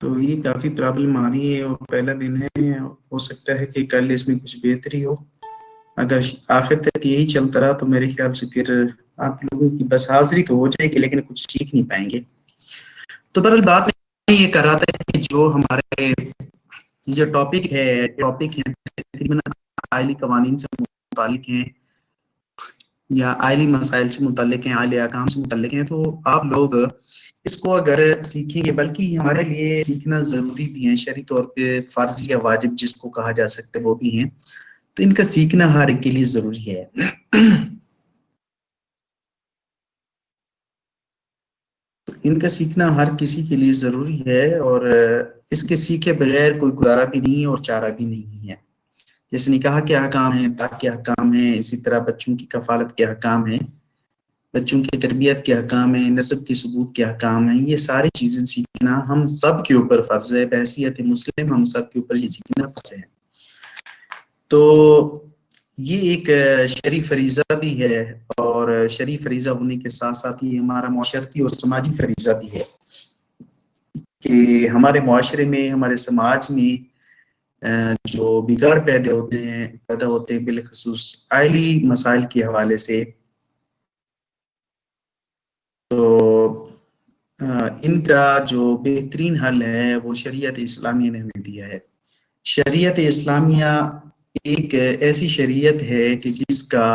تو یہ کافی پرابلم آ رہی ہے، اور پہلا دن ہے، ہو سکتا ہے کہ کل اس میں کچھ بہتری ہو. اگر آخر تک یہی چلتا رہا تو میرے خیال سے پھر آپ لوگوں کی بس حاضری تو ہو جائے گی لیکن کچھ سیکھ نہیں پائیں گے. تو برحال بات میں یہ کر رہا تھا کہ جو ہمارے جو ٹاپک ہے تقریباً آئلی قوانین سے متعلق ہیں یا آئلی مسائل سے متعلق ہیں، آئلی احکام سے متعلق ہیں. تو آپ لوگ اس کو اگر سیکھیں گے، بلکہ ہمارے لیے سیکھنا ضروری بھی ہے، شرعی طور پہ فرض یا واجب جس کو کہا جا سکتا ہے وہ بھی ہیں. تو ان کا سیکھنا ہر ایک کے لیے ضروری ہے. تو ان کا سیکھنا ہر کسی کے لیے ضروری ہے، اور اس کے سیکھے بغیر کوئی گزارا بھی نہیں اور چارہ بھی نہیں ہے. جیسے نکاح کے احکام ہیں، طلاق کے احکام ہیں، اسی طرح بچوں کی کفالت کے احکام ہیں، بچوں کی تربیت کے احکام ہیں، نسب کے ثبوت کے احکام ہیں. یہ ساری چیزیں سیکھنا ہم سب کے اوپر فرض ہے. بحیثیت مسلم ہم سب کے اوپر یہ سیکھنا فرض ہے. تو یہ ایک شرعی فریضہ بھی ہے، اور شرعی فریضہ ہونے کے ساتھ ساتھ یہ ہمارا معاشرتی اور سماجی فریضہ بھی ہے کہ ہمارے معاشرے میں، ہمارے سماج میں جو بگاڑ پیدا ہوتے ہیں بالخصوص آئلی مسائل کے حوالے سے، تو ان کا جو بہترین حل ہے وہ شریعت اسلامیہ نے ہمیں دیا ہے. شریعت اسلامیہ ایک ایسی شریعت ہے کہ جس کا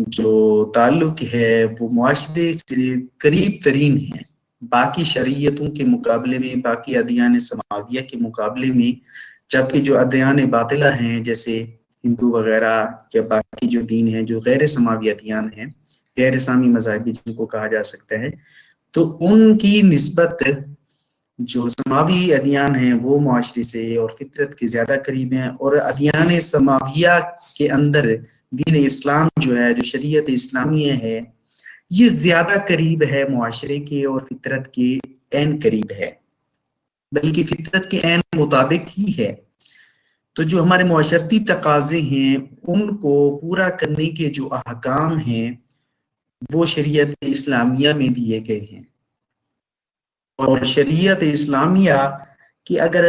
جو تعلق ہے وہ معاشرے سے قریب ترین ہے. باقی شریعتوں کے مقابلے میں، باقی ادیان سماویہ کے مقابلے میں، جبکہ جو ادیان باطلہ ہیں جیسے ہندو وغیرہ یا باقی جو دین ہیں جو غیر سماوی ادیان ہیں، غیر سامی مذاہبی جن کو کہا جا سکتا ہے، تو ان کی نسبت جو سماوی ادیان ہیں وہ معاشرے سے اور فطرت کے زیادہ قریب ہیں. اور ادیان سماویہ کے اندر دین اسلام جو ہے، جو شریعت اسلامیہ ہے، یہ زیادہ قریب ہے معاشرے کے اور فطرت کے عین قریب ہے، بلکہ فطرت کے عین مطابق ہی ہے. تو جو ہمارے معاشرتی تقاضے ہیں ان کو پورا کرنے کے جو احکام ہیں وہ شریعت اسلامیہ میں دیے گئے ہیں. اور شریعت اسلامیہ کی اگر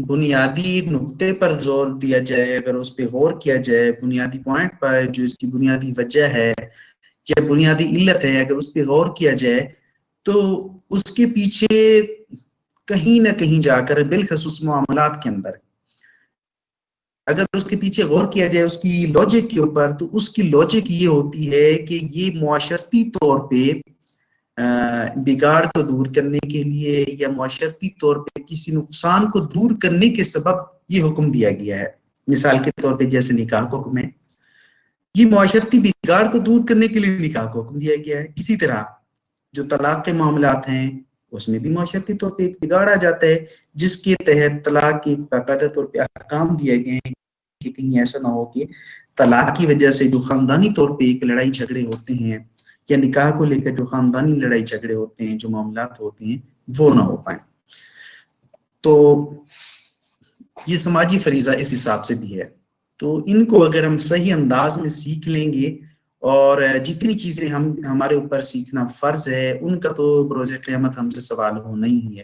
بنیادی نقطے پر زور دیا جائے، اگر اس پہ غور کیا جائے، بنیادی پوائنٹ پر جو اس کی بنیادی وجہ ہے یا بنیادی علت ہے، اگر اس پہ غور کیا جائے تو اس کے پیچھے کہیں نہ کہیں جا کر بالخصوص معاملات کے اندر اگر اس کے پیچھے غور کیا جائے اس کی لاجک کے اوپر، تو اس کی لاجک یہ ہوتی ہے کہ یہ معاشرتی طور پہ بگاڑ کو دور کرنے کے لیے یا معاشرتی طور پہ کسی نقصان کو دور کرنے کے سبب یہ حکم دیا گیا ہے. مثال کے طور پہ جیسے نکاح کو حکم ہے، یہ معاشرتی بگاڑ کو دور کرنے کے لیے نکاح کو حکم دیا گیا ہے. اسی طرح جو طلاق کے معاملات ہیں اس میں بھی معاشرتی طور پہ ایک بگاڑ آ جاتا ہے، جس کے تحت طلاق کے باقاعدہ طور پہ احکام دیے گئے ہیں کہ کہیں ایسا نہ ہو کہ طلاق کی وجہ سے جو خاندانی طور پہ ایک لڑائی جھگڑے ہوتے ہیں یا نکاح کو لے کر جو خاندانی لڑائی جھگڑے ہوتے ہیں، جو معاملات ہوتے ہیں، وہ نہ ہو پائیں. تو یہ سماجی فریضہ اس حساب سے بھی ہے. تو ان کو اگر ہم صحیح انداز میں سیکھ لیں گے، اور جتنی چیزیں ہمارے اوپر سیکھنا فرض ہے ان کا تو بروز قیامت ہم سے سوال ہونا ہی ہے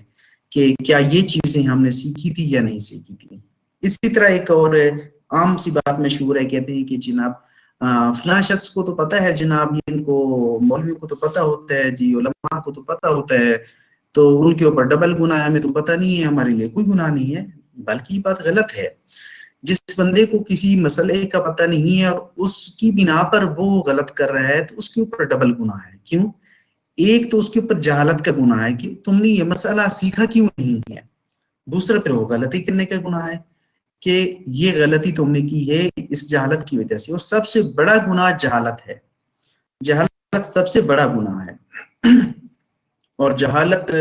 کہ کیا یہ چیزیں ہم نے سیکھی تھی یا نہیں سیکھی تھی. اسی طرح ایک اور عام سی بات مشہور ہے، کہتے ہیں کہ جناب فلاں شخص کو تو پتہ ہے جناب، ان کو مولوی کو تو پتہ ہوتا ہے جی، علماء کو تو پتہ ہوتا ہے، تو ان کے اوپر ڈبل گناہ ہے، ہمیں تو پتہ نہیں ہے، ہمارے لیے کوئی گناہ نہیں ہے. بلکہ یہ بات غلط ہے. جس بندے کو کسی مسئلے کا پتہ نہیں ہے اور اس کی بنا پر وہ غلط کر رہا ہے تو اس کے اوپر ڈبل گناہ ہے. کیوں؟ ایک تو اس کے اوپر جہالت کا گناہ ہے کہ تم نے یہ مسئلہ سیکھا کیوں نہیں ہے. دوسرا پھر وہ غلطی کرنے کا گناہ ہے کہ یہ غلطی تم نے کی ہے اس جہالت کی وجہ سے. اور سب سے بڑا گناہ جہالت ہے. جہالت سب سے بڑا گناہ ہے، اور جہالت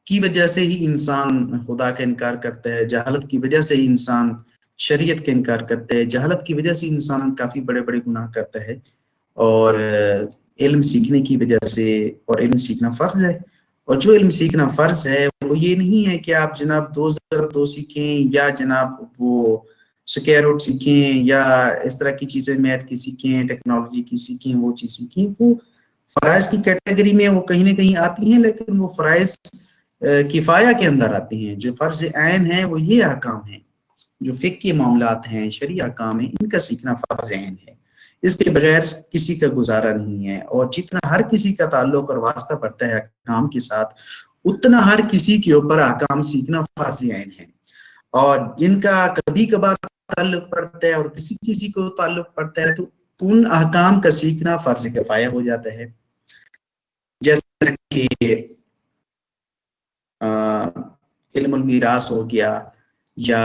کی وجہ سے ہی انسان خدا کا انکار کرتا ہے، جہالت کی وجہ سے ہی انسان شریعت کا انکار کرتا ہے، جہالت کی وجہ سے انسان کافی بڑے بڑے گناہ کرتا ہے. اور علم سیکھنے کی وجہ سے، اور علم سیکھنا فرض ہے، اور جو علم سیکھنا فرض ہے وہ یہ نہیں ہے کہ آپ جناب 2 سیکھیں یا جناب وہ سکیئر روٹ سیکھیں یا اس طرح کی چیزیں میتھ کی سیکھیں، ٹیکنالوجی کی سیکھیں، وہ چیز سیکھیں. وہ فرائض کی کیٹیگری میں وہ کہیں نہ کہیں آتی ہیں، لیکن وہ فرائض کفایہ کے اندر آتے ہیں. جو فرض عین ہیں وہ یہ احکام ہیں، جو فقہ کے معاملات ہیں، شرعی احکام ہیں، ان کا سیکھنا فرض عین ہے. اس کے بغیر کسی کا گزارا نہیں ہے. اور جتنا ہر کسی کا تعلق اور واسطہ پڑتا ہے احکام کے ساتھ، اتنا ہر کسی کے اوپر احکام سیکھنا فرض عین ہے. اور جن کا کبھی کبھار تعلق پڑتا ہے اور کسی کسی کو تعلق پڑتا ہے، تو ان احکام کا سیکھنا فرض کفایہ ہو جاتا ہے. جیسا کہ علم المیراث ہو گیا، یا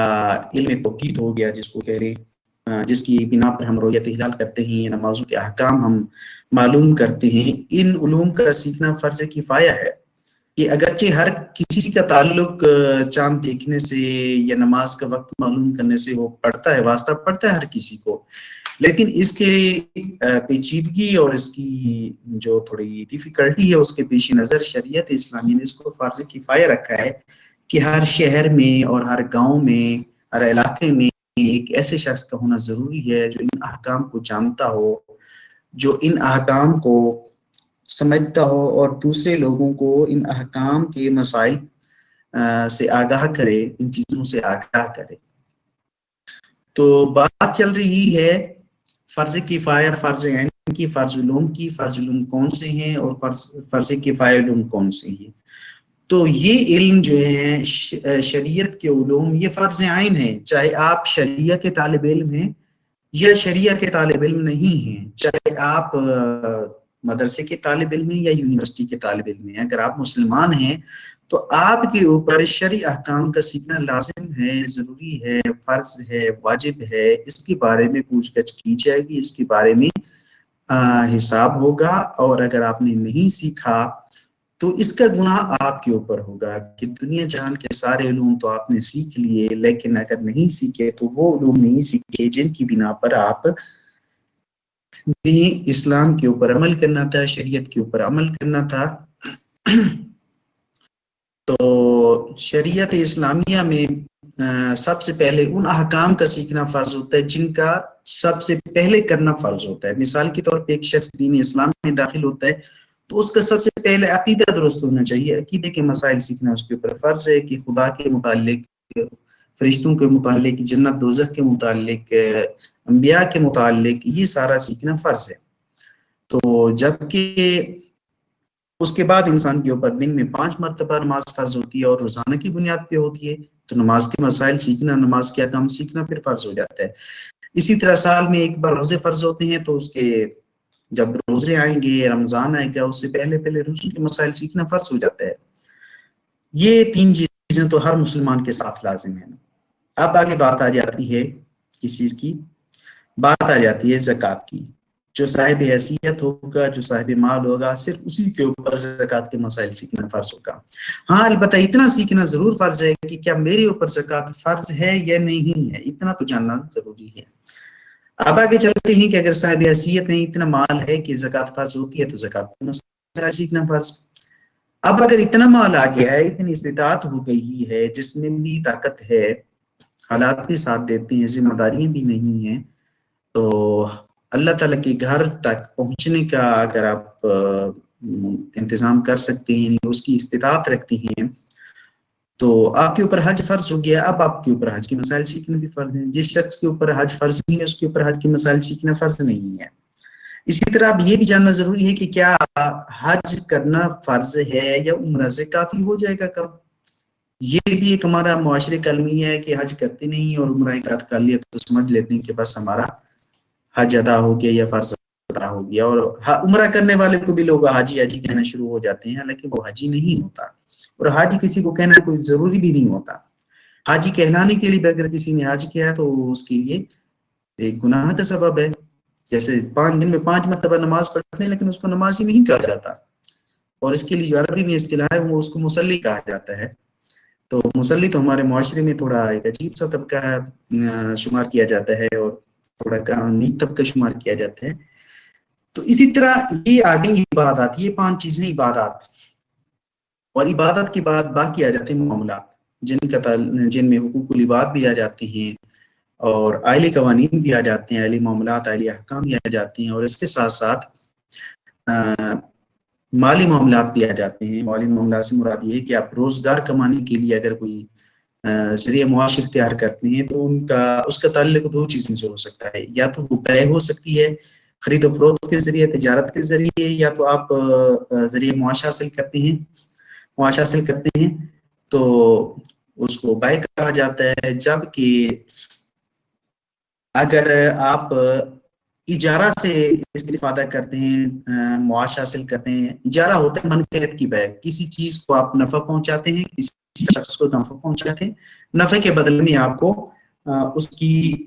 علم توقیت ہو گیا جس کو کہہ رہے ہیں، جس کی بنا پر ہم رویت ہلال کرتے ہیں، نمازوں کے احکام ہم معلوم کرتے ہیں. ان علوم کا سیکھنا فرض کفایہ ہے. کہ اگرچہ ہر کسی کا تعلق چاند دیکھنے سے یا نماز کا وقت معلوم کرنے سے وہ پڑتا ہے، واسطہ پڑتا ہے ہر کسی کو، لیکن اس کے پیچیدگی اور اس کی جو تھوڑی ڈیفیکلٹی ہے، اس کے پیش نظر شریعت اسلامی نے اس کو فرض کفایہ رکھا ہے کہ ہر شہر میں اور ہر گاؤں میں، ہر علاقے میں ایک ایسے شخص کا ہونا ضروری ہے جو ان احکام کو جانتا ہو، جو ان احکام کو سمجھتا ہو اور دوسرے لوگوں کو ان احکام کے مسائل سے آگاہ کرے، ان چیزوں سے آگاہ کرے. تو بات چل رہی ہے فرض کفایہ فرض عین کی، فرض علوم کی. فرض علوم کون سے ہیں اور فرض کفایہ علوم کون سے ہیں؟ تو یہ علم جو ہیں شریعت کے علوم، یہ فرض عین ہیں، چاہے آپ شریعہ کے طالب علم ہیں یا شریعہ کے طالب علم نہیں ہیں، چاہے آپ مدرسے کے طالب علم ہیں یا یونیورسٹی کے طالب علم ہیں. اگر آپ مسلمان ہیں تو آپ کے اوپر شرعی احکام کا سیکھنا لازم ہے، ضروری ہے، فرض ہے، واجب ہے. اس کے بارے میں پوچھ گچھ کی جائے گی، اس کے بارے میں حساب ہوگا. اور اگر آپ نے نہیں سیکھا تو اس کا گناہ آپ کے اوپر ہوگا کہ دنیا جہان کے سارے علوم تو آپ نے سیکھ لیے، لیکن اگر نہیں سیکھے تو وہ علوم نہیں سیکھے جن کی بنا پر آپ نے اسلام کے اوپر عمل کرنا تھا، شریعت کے اوپر عمل کرنا تھا. تو شریعت اسلامیہ میں سب سے پہلے ان احکام کا سیکھنا فرض ہوتا ہے جن کا سب سے پہلے کرنا فرض ہوتا ہے. مثال کے طور پہ ایک شخص دین اسلام میں داخل ہوتا ہے تو اس کا سب سے پہلے عقیدہ درست ہونا چاہیے. عقیدے کے مسائل سیکھنا اس کے اوپر فرض ہے کہ خدا کے متعلق، فرشتوں کے متعلق، جنت دوزخ کے متعلق، انبیاء کے متعلق، یہ سارا سیکھنا فرض ہے. تو جبکہ اس کے بعد انسان کے اوپر دن میں 5 مرتبہ نماز فرض ہوتی ہے اور روزانہ کی بنیاد پہ ہوتی ہے، تو نماز کے مسائل سیکھنا، نماز کے احکام سیکھنا پھر فرض ہو جاتا ہے. اسی طرح سال میں ایک بار روزے فرض ہوتے ہیں، تو اس کے جب روزے آئیں گے، رمضان آئے گا، اس سے پہلے روزوں کے مسائل سیکھنا فرض ہو جاتا ہے. یہ 3 چیزیں تو ہر مسلمان کے ساتھ لازم ہیں. اب آگے بات آ جاتی ہے کس چیز کی؟ بات آ جاتی ہے زکوٰۃ کی. جو صاحب حیثیت ہوگا، جو صاحب مال ہوگا، صرف اسی کے اوپر زکوٰۃ کے مسائل سیکھنا فرض ہوگا. ہاں البتہ اتنا سیکھنا ضرور فرض ہے کہ کیا میرے اوپر زکوٰۃ فرض ہے یا نہیں ہے، اتنا تو جاننا ضروری ہے. اب آگے چلتے ہیں کہ اگر صاحب حیثیت میں اتنا مال ہے کہ زکوٰۃ فرض ہوتی ہے، تو زکوٰۃ کے مسائل سیکھنا فرض. اب اگر اتنا مال آ گیا ہے، اتنی استطاعت ہو گئی ہے، جس میں بھی طاقت ہے، حالات بھی ساتھ دیتے ہیں، ذمہ داریاں بھی نہیں ہیں، تو اللہ تعالیٰ کے گھر تک پہنچنے کا اگر آپ انتظام کر سکتے ہیں، اس کی استطاعت رکھتے ہیں، تو آپ کے اوپر حج فرض ہو گیا. اب آپ کے اوپر حج کے مسائل سیکھنا بھی فرض ہیں. جس شخص کے اوپر حج فرض نہیں ہے، اس کے اوپر حج کے مسائل سیکھنا فرض نہیں ہے. اسی طرح اب یہ بھی جاننا ضروری ہے کہ کیا حج کرنا فرض ہے یا عمرہ سے کافی ہو جائے گا کب؟ یہ بھی ایک ہمارا معاشرے کا المیہ ہے کہ حج کرتے نہیں اور عمرہ ایک آدھ کر لیا تو سمجھ لیتے ہیں کہ بس ہمارا حج ادا ہو گیا یا فرض ادا ہو گیا. اور عمرہ کرنے والے کو بھی لوگ حاجی حاجی کہنا شروع ہو جاتے ہیں، حالانکہ وہ حاجی نہیں ہوتا، اور حاجی کسی کو کہنا کوئی ضروری بھی نہیں ہوتا. حاجی کہلانے کے لیے اگر کسی نے حج کیا ہے تو اس کے لیے ایک گناہ کا سبب ہے. جیسے 5 دن میں 5 مرتبہ نماز پڑھتے ہیں لیکن اس کو نمازی نہیں کہا جاتا، اور اس کے لیے جو عربی میں اصطلاح ہے وہ اس کو مصلی کہا جاتا ہے. تو مصلی تو ہمارے معاشرے میں تھوڑا ایک عجیب سا طبقہ شمار کیا جاتا ہے، اور تھوڑا نیک طبقہ شمار کیا جاتا ہے. تو اسی طرح یہ آگے عبادات، یہ 5 چیزیں عبادات، اور عبادت کے بعد باقی آ جاتے ہیں معاملات جن میں حقوق العباد بھی آ جاتے ہیں، اور آئلی قوانین بھی آ جاتے ہیں، آئلی معاملات، آئلی احکام بھی آ جاتے ہیں. اور اس کے ساتھ ساتھ مالی معاملات بھی آ جاتے ہیں. مالی معاملات سے مراد یہ ہے کہ آپ روزگار کمانے کے لیے اگر کوئی ذریعہ معاش اختیار کرتے ہیں تو اس کا تعلق دو چیزوں سے ہو سکتا ہے. یا تو وہ بے ہو سکتی ہے خرید و فروخت کے ذریعے, تجارت کے ذریعے, یا تو آپ ذریعہ معاش حاصل کرتے ہیں تو اس کو بے کہا جاتا ہے. جبکہ اگر آپ اجارہ سے استفادہ کرتے ہیں, معاش حاصل کرتے ہیں, اجارہ ہوتا ہے منفعت کی بے. کسی چیز کو آپ نفع پہنچاتے ہیں, کسی شخص کو نفع پہنچاتے ہیں, نفع کے بدلے میں آپ کو اس کی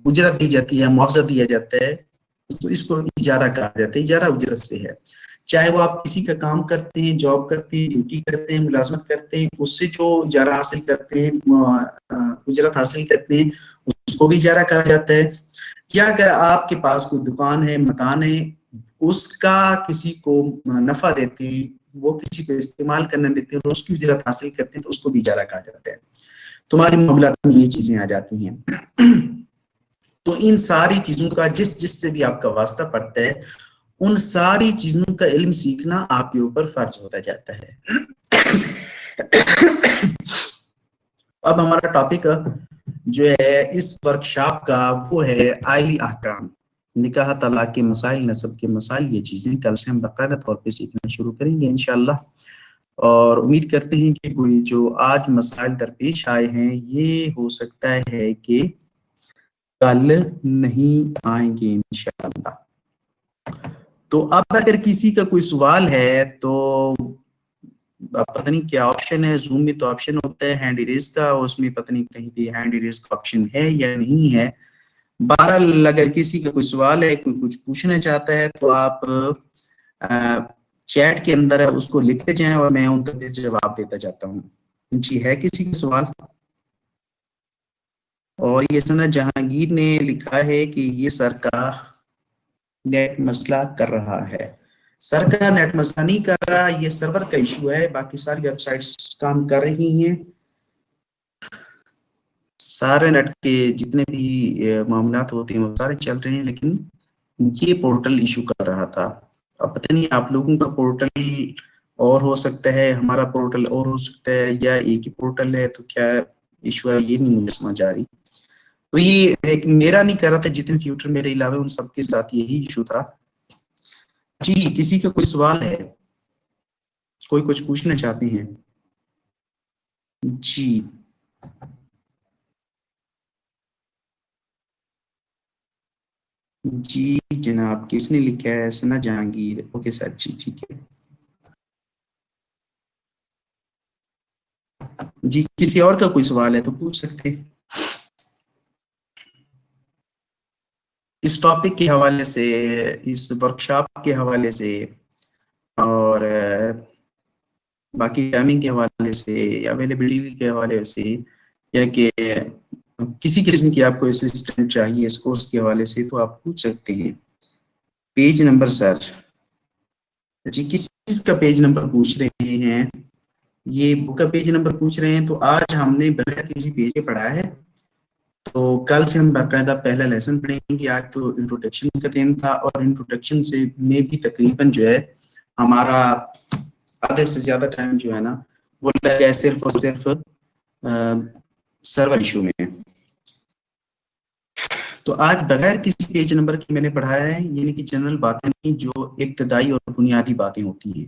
اجرت دی جاتی ہے, معاوضہ دیا جاتا ہے. اس کو اجارہ کہا جاتا ہے. اجارہ اجرت سے ہے. چاہے وہ آپ کسی کا کام کرتے ہیں, جاب کرتے ہیں, ڈیوٹی کرتے ہیں, ملازمت کرتے ہیں, اس سے جو اجارہ حاصل کرتے ہیں, اجرت حاصل کرتے ہیں, اس کو بھی اجارہ کہا جاتا ہے. یا اگر آپ کے پاس کوئی دکان ہے, مکان ہے, اس کا کسی کو نفع دیتے ہیں, وہ کسی کو استعمال کرنے دیتے ہیں, اس کی اجرت حاصل کرتے ہیں, تو اس کو بھی اجارہ کہا جاتا ہے. تمہاری معاملات میں یہ چیزیں آ جاتی ہیں. تو ان ساری چیزوں کا جس سے بھی آپ کا واسطہ پڑتا ہے, ان ساری چیزوں کا علم سیکھنا آپ کے اوپر فرض ہوتا جاتا ہے. اب ہمارا ٹاپک جو ہے اس ورکشاپ کا وہ ہے آئلی احکام, نکاح, طلاق کے مسائل, نسب کے مسائل. یہ چیزیں کل سے ہم باقاعدہ طور پہ سیکھنا شروع کریں گے انشاءاللہ. اور امید کرتے ہیں کہ کوئی جو آج مسائل درپیش آئے ہیں یہ ہو سکتا ہے کہ کل نہیں آئیں گے انشاءاللہ. تو اب اگر کسی کا کوئی سوال ہے تو پتہ نہیں کیا آپشن ہے, زوم میں تو آپشن ہوتا ہے ہینڈ ریز کا, اس میں پتہ نہیں کہیں بھی ہینڈ ریز کا آپشن ہے یا نہیں ہے. بہرحال اگر کسی کا کوئی سوال ہے, کوئی کچھ پوچھنا چاہتا ہے, تو آپ چیٹ کے اندر اس کو لکھتے جائیں اور میں ان کا جواب دیتا جاتا ہوں. جی, ہے کسی کا سوال؟ اور یہ سنا جہانگیر نے لکھا ہے کہ یہ سر کا نیٹ مسئلہ کر رہا ہے. سر کا نیٹ مسئلہ نہیں کر رہا, یہ سرور کا ایشو ہے. باقی ساری ویب سائٹس کام کر رہی ہیں, سارے نیٹ کے جتنے بھی معاملات ہوتے ہیں وہ سارے چل رہے ہیں, لیکن یہ پورٹل ایشو کر رہا تھا. اب پتہ نہیں آپ لوگوں کا پورٹل اور ہو سکتا ہے, ہمارا پورٹل اور ہو سکتا ہے, یا ایک ہی پورٹل ہے, تو کیا ایشو ہے یہ نہیں مجھے سمجھ آ رہی. تو یہ ایک میرا نہیں کر رہا تھا, جتنے ٹیوٹر میرے علاوہ ان سب کے ساتھ یہی ایشو تھا. جی, کسی کا کوئی سوال ہے, کوئی کچھ پوچھنا چاہتے ہیں؟ جی جی جناب, کس نے لکھا ہے؟ سنا جہانگیر. اوکے سر, جی ٹھیک ہے. جی, کسی اور کا کوئی سوال ہے تو پوچھ سکتے ہیں. اس ٹاپک کے حوالے سے, اس ورکشاپ کے حوالے سے, اور باقی ٹائمنگ کے حوالے سے, یا اویلیبلٹی کے حوالے سے, یا کہ کسی قسم کی آپ کو اسسٹنٹ چاہیے اس کورس کے حوالے سے, تو آپ پوچھ سکتے ہیں. پیج نمبر سر, جی کس چیز کا پیج نمبر پوچھ رہے ہیں؟ یہ بک کا پیج نمبر پوچھ رہے ہیں. تو آج ہم نے بغیر کسی پیج کے پڑھا ہے, تو کل سے ہم باقاعدہ پہلا لیسن پڑھیں گے. آج تو انٹروڈکشن کا دن تھا, اور انٹروڈکشن سے میں بھی تقریباً جو ہے ہمارا آدھے سے زیادہ ٹائم جو ہے نا وہ لگا ہے صرف اور صرف سرور ایشو میں. تو آج بغیر کسی پیج نمبر کے میں نے پڑھایا ہے, یعنی کہ جنرل باتیں نہیں جو ابتدائی اور بنیادی باتیں ہوتی ہیں.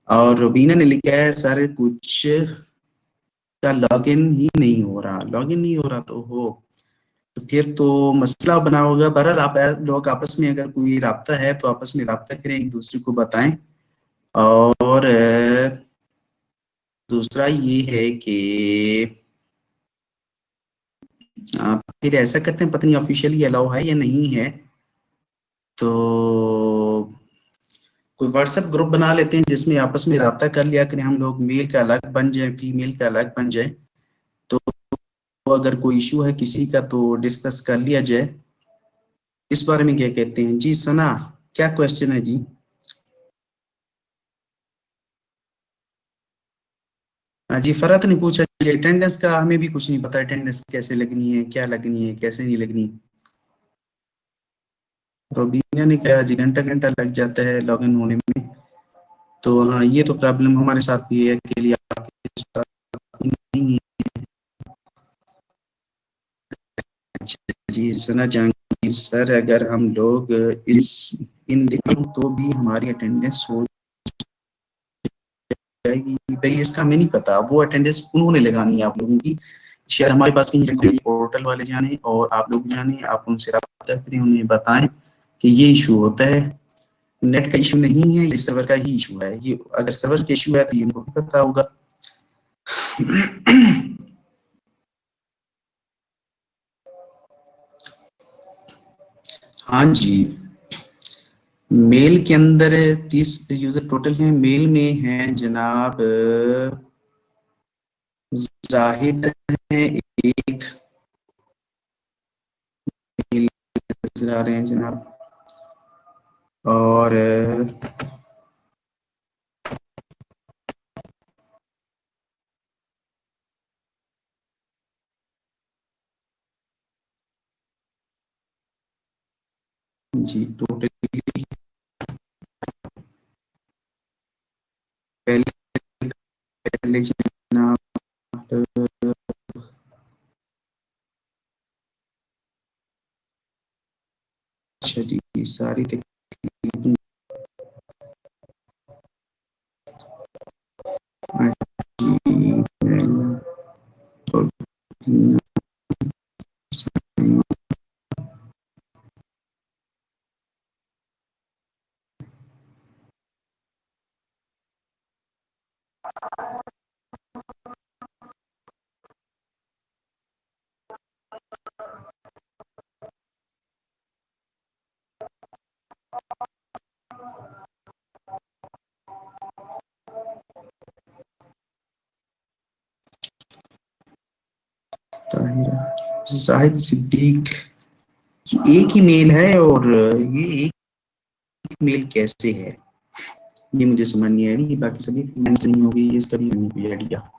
اور روبینہ نے لکھا ہے سر کچھ کا لاگ ان ہی نہیں ہو رہا. لاگ ان نہیں ہو رہا تو پھر تو مسئلہ بنا ہوگا. بہرحال آپ لوگ آپس میں اگر کوئی رابطہ ہے تو آپس میں رابطہ کریں, ایک دوسرے کو بتائیں. اور دوسرا یہ ہے کہ پھر ایسا کرتے ہیں, پتہ نہیں آفیشیلی الاؤ ہے یا نہیں ہے, تو کوئی واٹس ایپ گروپ بنا لیتے ہیں جس میں آپس میں رابطہ کر لیا کریں ہم لوگ. میل کا الگ بن جائے, فیمیل کا الگ بن جائے, تو اگر کوئی ایشو ہے کسی کا تو ڈسکس کر لیا جائے. اس بارے میں کیا کہتے ہیں؟ جی سنا, کیا کوشچن ہے؟ جی جی فرحت نے پوچھا جی اٹینڈنس کا ہمیں بھی کچھ نہیں پتا, اٹینڈنس کیسے لگنی ہے, کیا لگنی ہے, کیسے نہیں لگنی. روبینہ نے کہا جی گھنٹہ گھنٹہ لگ جاتا ہے لاگ ان ہونے میں. تو ہاں یہ تو پرابلم ہمارے ساتھ بھی ہے کہ لیے آپ کے ساتھ نہیں ہے. جی سنا جہانگیر سر اگر ہم لوگ ان لکھیں تو بھی ہماری اٹینڈنس ہو جائے گی. بھائی اس کا ہمیں نہیں پتا, وہ اٹینڈنس انہوں نے لگانی ہے آپ لوگوں کی. شاید ہمارے پاس کہیں پورٹل والے جانے اور آپ لوگ جانے, آپ ان سے رابطہ کریں, انہیں بتائیں کہ یہ ایشو ہوتا ہے. نیٹ کا ایشو نہیں ہے, یہ سرور کا ہی ایشو ہے. یہ اگر سرور کا ایشو ہے تو یہ ان کو بھی پتا ہوگا. ہاں جی, میل کے اندر 30 یوزر ٹوٹل ہیں. میل میں ہیں جناب زاہد ہیں ایک میل نظر آ رہے ہیں جناب, اور جی ٹوٹل پہلے جناب اچھا جی ساری زاہد صدیق ایک ہی میل ہے, اور یہ ایک میل کیسے ہے یہ مجھے سمجھ نہیں آ رہی. باقی سبھی نہیں ہوگی, اس کا بھی نہیں کوئی آئیڈیا.